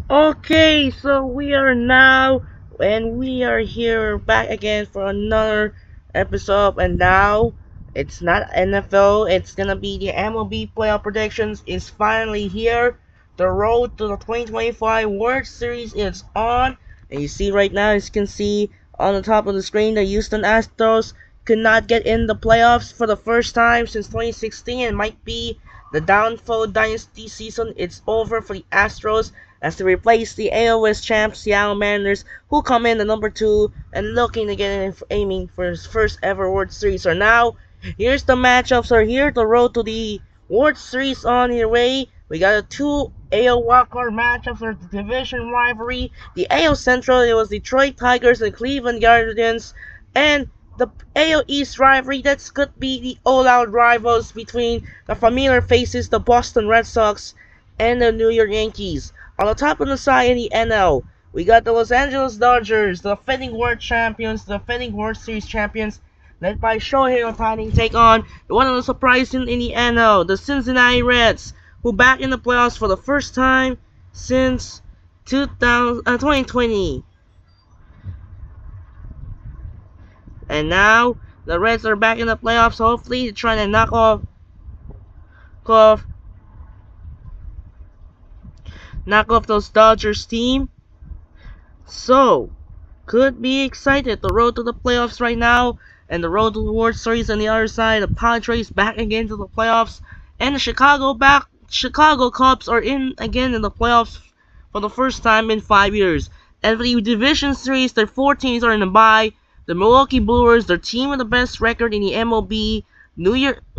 Okay, so we are now, and we are here back again for another episode. And now it's not NFL, it's gonna be the MLB Playoff Predictions is finally here. The road to the 2025 World Series is on, and you see right now, as you can see on the top of the screen, the Houston Astros could not get in the playoffs for the first time since 2016. It might be the downfall dynasty season. It's over for the Astros as to replace the AL West champs Seattle Mariners, who come in at number 2 and looking to get in aiming for his first ever World Series. So now, here's the matchups are here. The road to the World Series on your way. We got a two AL wildcard matchups or the division rivalry. The AL Central, it was Detroit Tigers and Cleveland Guardians, and the AL East rivalry, that could be the all-out rivals between the familiar faces, the Boston Red Sox and the New York Yankees. On the top of the side in the NL, we got the Los Angeles Dodgers, the defending World Champions, the defending World Series champions, led by Shohei Ohtani, take on one of the surprises in the NL, the Cincinnati Reds, who back in the playoffs for the first time since 2020. And now the Reds are back in the playoffs. Hopefully, trying to off, knock off those Dodgers team. So, could be excited. The road to the playoffs right now, and the road to the World Series on the other side. The Padres back again to the playoffs, and the Chicago Cubs are in again in the playoffs for the first time in 5 years. And for the division series, their 4 teams are in the bye. The Milwaukee Brewers, their team with the best record in the MLB.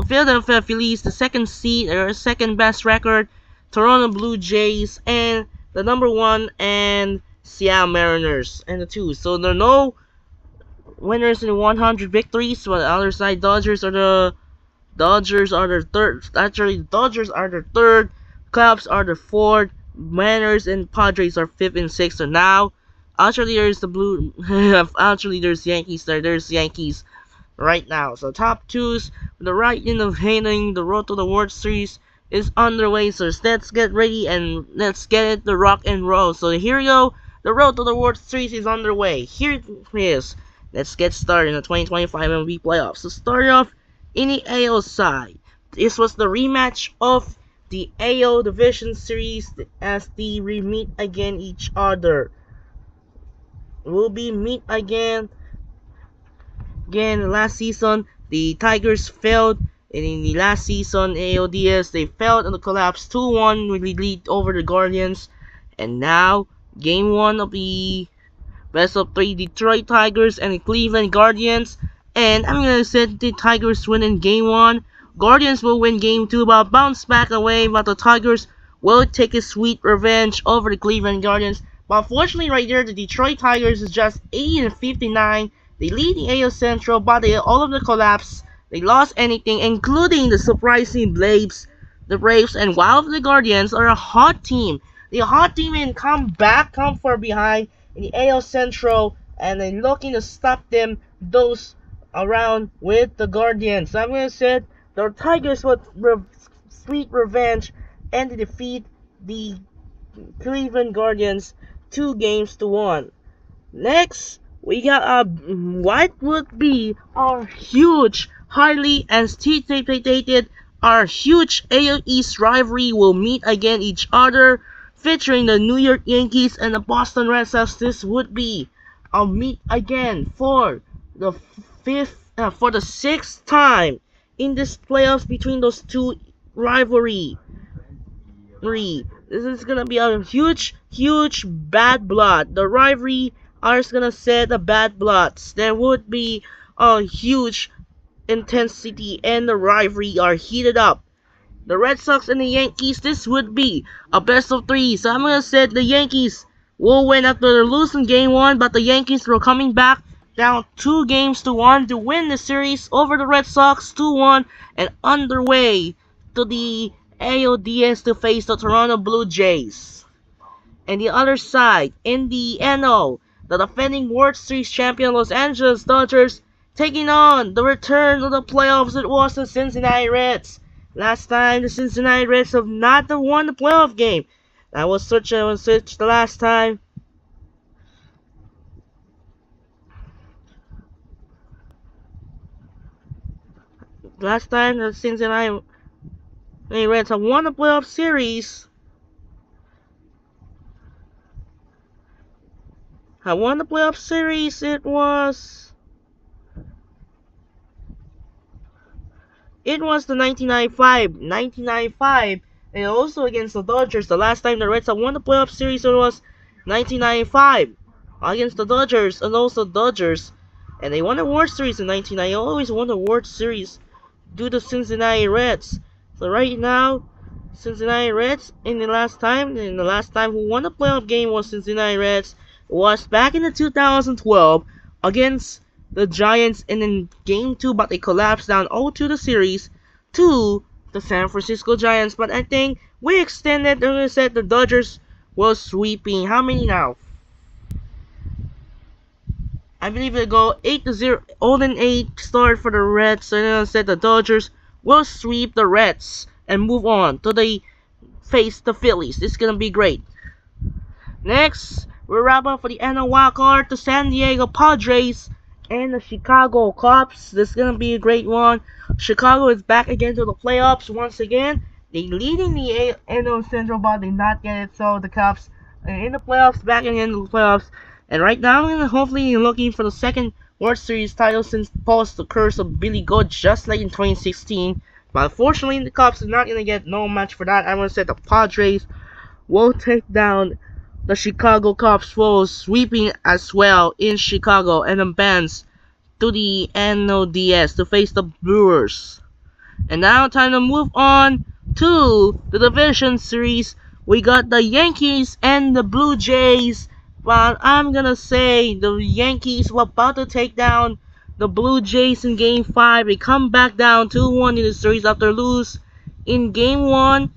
Philadelphia Phillies, the second seed, their second best record. Toronto Blue Jays, and the number 1 and Seattle Mariners and the 2. So there are no winners in 100 victories. But on the other side, Dodgers are their third. Actually, Dodgers are their third. Cubs are their fourth. Mariners and Padres are fifth and sixth. So now, actually, there's the blue. Actually, there's Yankees there. There's Yankees right now. So top twos, the right end of handling the road to the World Series is underway. So let's get ready and let's get it the rock and roll. So here we go. The road to the World Series is underway. Here it is. Let's get started in the 2025 MLB Playoffs. So start off in the AL side. This was the rematch of the AL Division Series as they re-meet again each other. Will be meet again last season. The Tigers failed in the last season ALDS. They failed and collapsed 2-1 with the lead over the Guardians. And now, game 1 of the best of 3 Detroit Tigers and the Cleveland Guardians. And I'm going to say the Tigers win in game 1. Guardians will win game 2 but bounce back away. But the Tigers will take a sweet revenge over the Cleveland Guardians. But unfortunately right there, the Detroit Tigers is just 80-59. They lead the AL Central, but all of the collapse. They lost anything, including the surprising Braves. The Braves, and while the Guardians are a hot team. The hot team and come far behind in the AL Central, and they're looking to stop them those around with the Guardians. So I'm going to say the Tigers would sweet revenge and defeat the Cleveland Guardians 2-1. Next, we got what would be our huge, highly anticipated, our huge AL East rivalry will meet again each other, featuring the New York Yankees and the Boston Red Sox. This would be a meet again for the sixth time in this playoffs between those two rivalry. This is gonna be a huge bad blood. The rivalry are gonna set the bad bloods. There would be a huge intensity and the rivalry are heated up. The Red Sox and the Yankees, this would be a best of 3. So I'm gonna say the Yankees will win after losing game 1, but the Yankees were coming back down 2-1 to win the series over the Red Sox 2-1 and underway to the ALDS to face the Toronto Blue Jays. And the other side, in the NL, the defending World Series champion Los Angeles Dodgers taking on the return of the playoffs. It was the Cincinnati Reds. Last time, the Cincinnati Reds have not won the playoff game. I was search the last time. Last time the Cincinnati Reds have won the playoff series. It was the 1995, and also against the Dodgers. The last time the Reds have won the playoff series it was 1995 against the Dodgers and also Dodgers, and they won the World Series in 1990. They always won the World Series due to Cincinnati Reds. So right now, Cincinnati Reds in the last time who won the playoff game was Cincinnati Reds. It was back in the 2012 against the Giants in game 2, but they collapsed down 0-2 the series to the San Francisco Giants. But I think we extended and we said the Dodgers was sweeping. How many now? I believe it go 8-0, 0-8 start for the Reds, and then I said the Dodgers will sweep the Reds and move on to face the Phillies. This is gonna be great. Next, we wrap up for the NL wildcard, the San Diego Padres and the Chicago Cubs. This is gonna be a great one. Chicago is back again to the playoffs once again. They leading the NL Central, but they not get it. So the Cubs are in the playoffs, back again to the playoffs. And right now, hopefully looking for the second World Series title since post the curse of Billy Goat, just like in 2016. But unfortunately, the Cubs are not gonna get no match for that. I'm gonna say the Padres will take down the Chicago Cubs, for sweeping as well in Chicago, and advance to the NLDS to face the Brewers. And now time to move on to the division series. We got the Yankees and the Blue Jays. But I'm gonna say the Yankees were about to take down the Blue Jays in Game 5. They come back down 2-1 in the series after lose in Game 1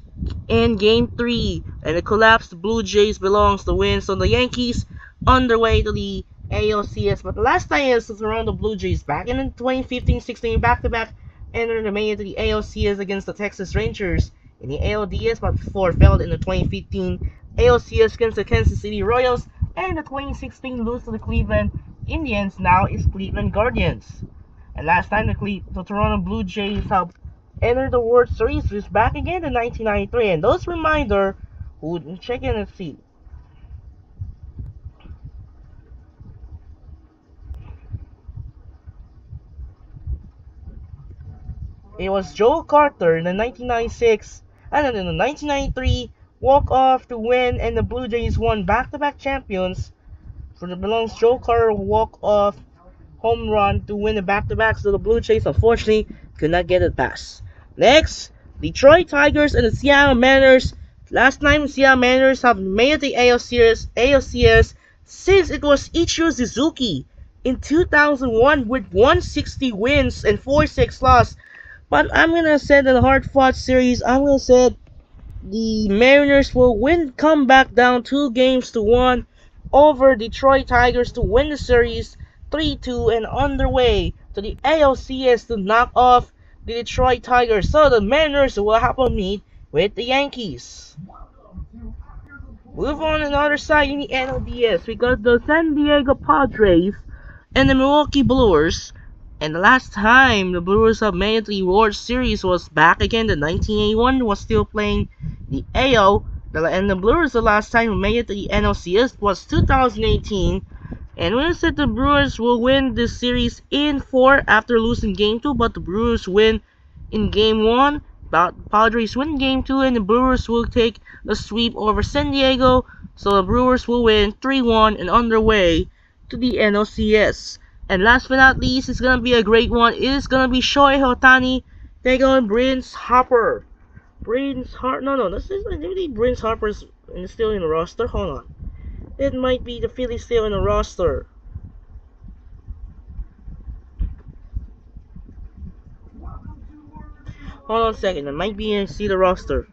and Game 3. And the collapsed Blue Jays belongs to win. So the Yankees on their way to the ALCS. But the last time is around the Blue Jays back in 2015-16 back-to-back entered the made to the ALCS against the Texas Rangers in the ALDS, but before failed in the 2015 ALCS against the Kansas City Royals, and the 2016 lose to the Cleveland Indians. Now is Cleveland Guardians. And last time the Toronto Blue Jays have entered the World Series was back again in 1993. And those reminder who check in and see. It was Joe Carter in the 1996, and then in the 1993 walk-off to win, and the Blue Jays won back-to-back champions. For the belongs Joe Carter walk-off home run to win the back-to-back, so the Blue Jays unfortunately could not get it past. Next, Detroit Tigers and the Seattle Mariners. Last time the Seattle Mariners have made the ALCS since it was Ichiro Suzuki in 2001 with 160 wins and 46 losses. But I'm gonna say that the hard-fought series, I'm gonna say the Mariners will come back down 2-1 over Detroit Tigers to win the series 3-2 and on their way to the ALCS to knock off the Detroit Tigers. So the Mariners will have a meet with the Yankees. Move on the other side in the NLDS. We got the San Diego Padres and the Milwaukee Brewers. And the last time the Brewers have made the World Series was back again in 1981, was still playing the AL. And the Brewers, the last time made it to the NLCS was 2018. And we said the Brewers will win this series in 4 after losing Game 2, but the Brewers win in Game 1. But Padres win Game 2, and the Brewers will take a sweep over San Diego. So the Brewers will win 3-1 and on their way to the NLCS. And last but not least, it's gonna be a great one. It is gonna be Shohei Ohtani taking on Bryce Harper. No, this is maybe Bryce Harper is still in the roster. Hold on, it might be the Phillies still in the roster. Hold on a second, it might be in see the roster.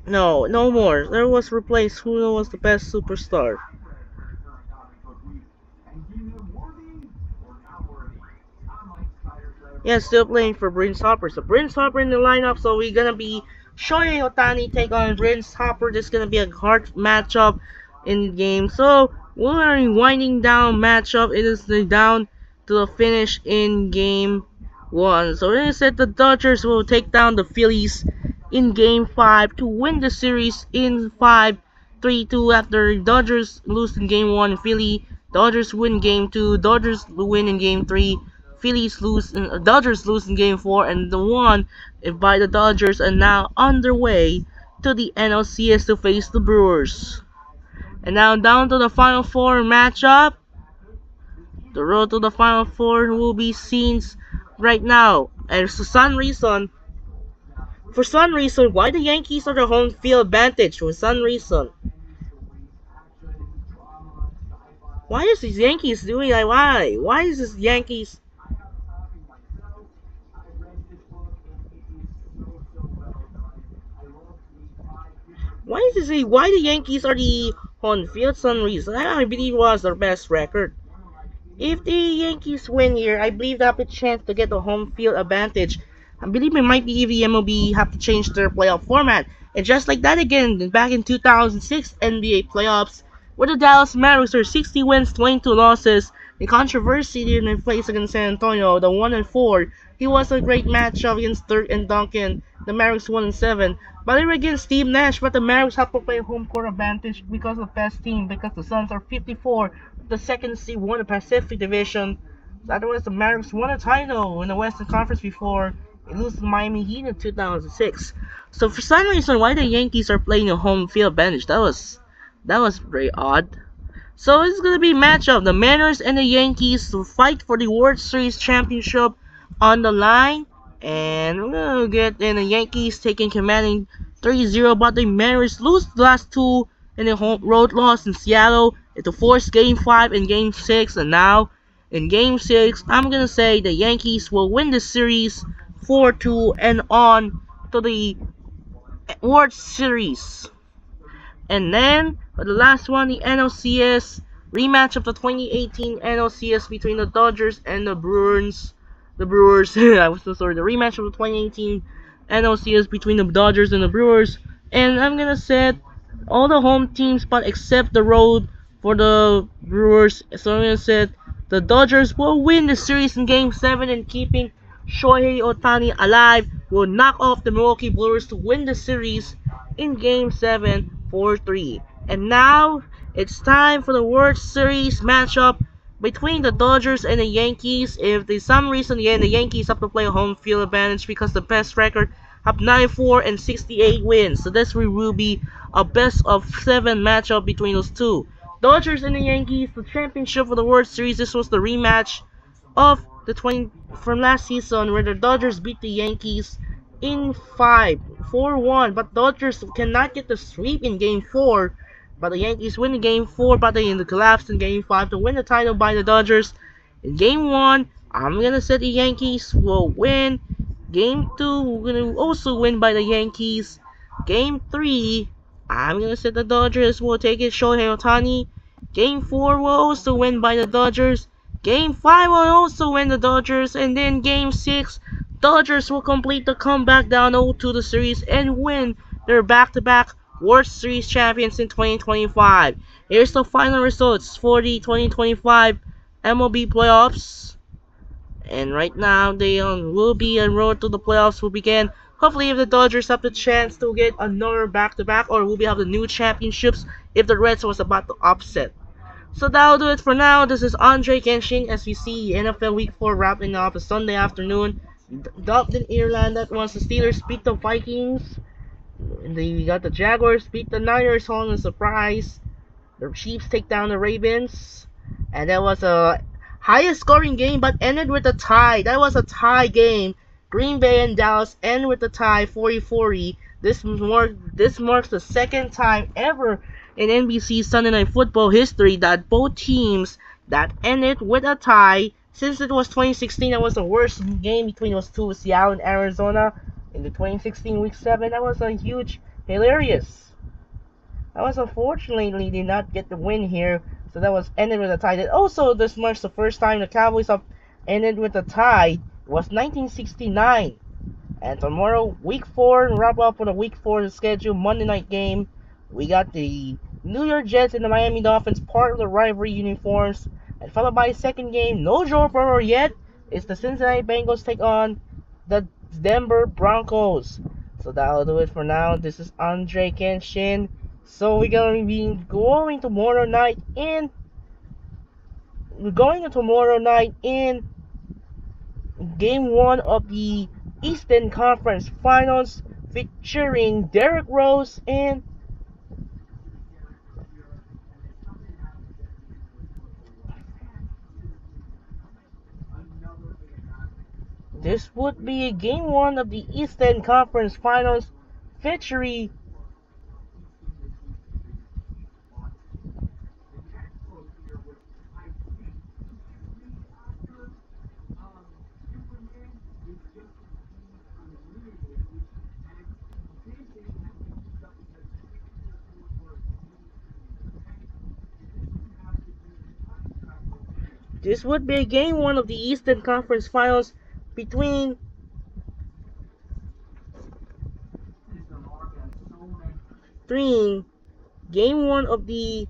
No more. There was replaced. Who was the best superstar? Yeah, still playing for Bryce Harper. So Bryce Harper in the lineup. So we're gonna be Shohei Ohtani take on Bryce Harper. This is gonna be a hard matchup in the game. So we are winding down matchup. It is the down to the finish in game 1. So it is said the Dodgers will take down the Phillies in game 5 to win the series in 5-3-2 after Dodgers lose in game 1. Philly Dodgers win game 2. Dodgers win in game 3. Phillies lose. Dodgers lose in game 4, and the one by the Dodgers are now underway to the NLCS to face the Brewers. And now down to the Final Four matchup. The road to the Final Four will be seen right now. And for some reason, why the Yankees are the home field advantage? For some reason, why is these Yankees doing that? Why? Why is this Yankees? Why is this? Why the Yankees are the home field? Some reason. I believe it was their best record. If the Yankees win here, I believe they have a chance to get the home field advantage. I believe it might be if the MLB have to change their playoff format. And just like that again, back in 2006 NBA playoffs, where the Dallas Mavericks are 60 wins, 22 losses. The controversy in their place against San Antonio, the 1-4. It was a great matchup against Dirk and Duncan. The Mavericks 1-7. But they were against Steve Nash, but the Mavericks have to play home court advantage because of the best team, because the Suns are 54. The second seed won the Pacific Division. Otherwise, the Mavericks won a title in the Western Conference before they lose to Miami Heat in 2006. So for some reason, why the Yankees are playing a home field advantage? That was very odd. So it's gonna be a matchup. The Mariners and the Yankees to fight for the World Series championship on the line. And we're gonna get in the Yankees taking commanding 3-0, but the Mariners lose the last two in the home road loss in Seattle. To force game 5 and game 6, and now in game 6, I'm gonna say the Yankees will win the series 4-2 and on to the World Series. And then for the last one, the NLCS rematch of the 2018 NLCS between the Dodgers and the Brewers. I was so sorry. The rematch of the 2018 NLCS between the Dodgers and the Brewers. And I'm gonna set all the home teams, but except the road for the Brewers. So I'm gonna say the Dodgers will win the series in Game 7, and keeping Shohei Ohtani alive will knock off the Milwaukee Brewers to win the series in Game 7 4-3. And now it's time for the World Series matchup between the Dodgers and the Yankees. If for some reason the Yankees have to play a home field advantage because the best record have 94 and 68 wins. So this will be a best of 7 matchup between those two. Dodgers and the Yankees, the championship for the World Series. This was the rematch of the 20 from last season, where the Dodgers beat the Yankees in 4-1. But Dodgers cannot get the sweep in Game 4. But the Yankees win in Game 4, but they collapsed in Game 5 to win the title by the Dodgers. In Game 1, I'm gonna say the Yankees will win. Game 2, we're gonna also win by the Yankees. Game 3, I'm gonna say the Dodgers will take it, Shohei Ohtani. Game 4 will also win by the Dodgers. Game 5 will also win the Dodgers. And then Game 6, Dodgers will complete the comeback down 0-2 the series and win their back-to-back World Series champions in 2025. Here's the final results for the 2025 MLB Playoffs. And right now, they will be en road to the playoffs will begin. Hopefully, if the Dodgers have the chance to get another back-to-back, or will be have the new championships if the Reds was about to upset. So that'll do it for now. This is Andre Kenshin as we see NFL Week 4 wrapping up a Sunday afternoon. Dublin, Ireland, that was the Steelers beat the Vikings. And then we got the Jaguars beat the Niners on a surprise. The Chiefs take down the Ravens. And that was a highest scoring game but ended with a tie. That was a tie game. Green Bay and Dallas end with a tie 40-40. This marks the second time ever in NBC Sunday Night Football history that both teams that ended with a tie. Since it was 2016, that was the worst game between those two, Seattle and Arizona. In the 2016 Week 7, that was a huge, hilarious. That was unfortunately did not get the win here, so that was ended with a tie. Also, this marks the first time the Cowboys have ended with a tie. It was 1969, And tomorrow, week 4, wrap up on the week 4 schedule, Monday night game. We got the New York Jets and the Miami Dolphins, part of the rivalry uniforms. And followed by second game, no Joe Burrow yet. It's the Cincinnati Bengals take on the Denver Broncos. So that'll do it for now. This is Andre Kenshin. So we're going to be going tomorrow night in Game 1 of the Eastern Conference Finals, featuring Derrick Rose and this would be Game 1 of the Eastern Conference Finals, featuring This would be Game 1 of the Eastern Conference Finals between Game 1 of the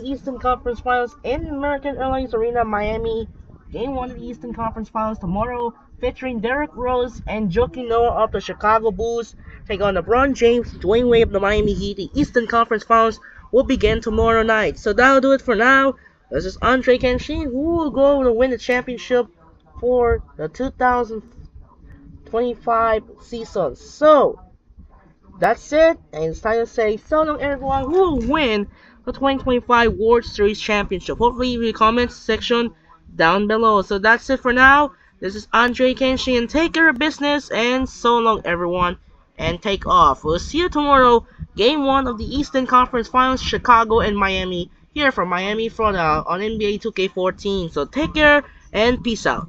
Eastern Conference Finals in American Airlines Arena, Miami. Game 1 of the Eastern Conference Finals tomorrow, featuring Derrick Rose and Joakim Noah of the Chicago Bulls take on LeBron James, Dwayne Wade of the Miami Heat. The Eastern Conference Finals will begin tomorrow night. So that'll do it for now. This is Andre Kenshin, who will go to win the championship for the 2025 season. So that's it, and it's time to say so long, everyone. Who will win the 2025 World Series Championship? Hopefully, in the comments section down below. So that's it for now. This is Andre Kenshin. Take care of business, and so long, everyone, and take off. We'll see you tomorrow. Game 1 of the Eastern Conference Finals, Chicago and Miami, here from Miami, Florida, on NBA 2K14. So take care, and peace out.